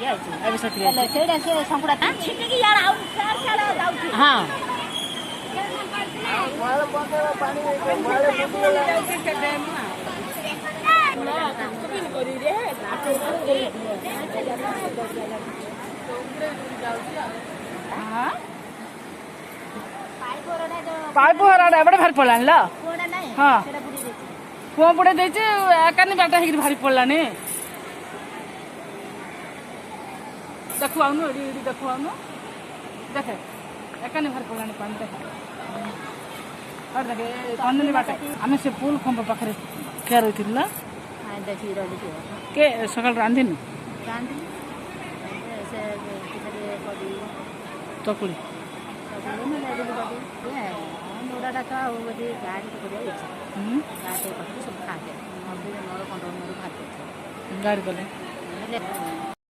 ଏବେ ସେଠି ସେଇଟା ସେ ଶଙ୍କୁଡ଼ା ଛିଟିକି ଇଆଡ଼େ ଆଉ ସିଆଡ଼େ ଯାଉଛି। ହଁ ପାଇପ ହରାଟା ଏପଟେ ଭାରି ପଡ଼ିଲାଣି ଲ ହଁ ପୁଅ ବୁଡ଼େଇ ଦେଇଛି ଏକାନି ବାଟ ହେଇକିରି ଭାରି ପଡ଼ିଲାଣି ଦେଖୁ ଆଉନୁ ଏଠି ଏଠି ଦେଖୁ ଆଉନୁ ଦେଖେ ଏକାନି ଭାରି ପଡ଼ିଲାଣି ପାଣି ଦେଖେ ଦେଖେ କନ୍ଦୁଲି ବାଟ ଆମେ ସେ ପୁଲ ଖମ୍ବ ପାଖରେ ଠିଆ ରହିଥିଲୁ ନା କେ ସକାଳୁ ରାନ୍ଧିନୁ ଚକୁଳି ଗାଡ଼ି କଲେ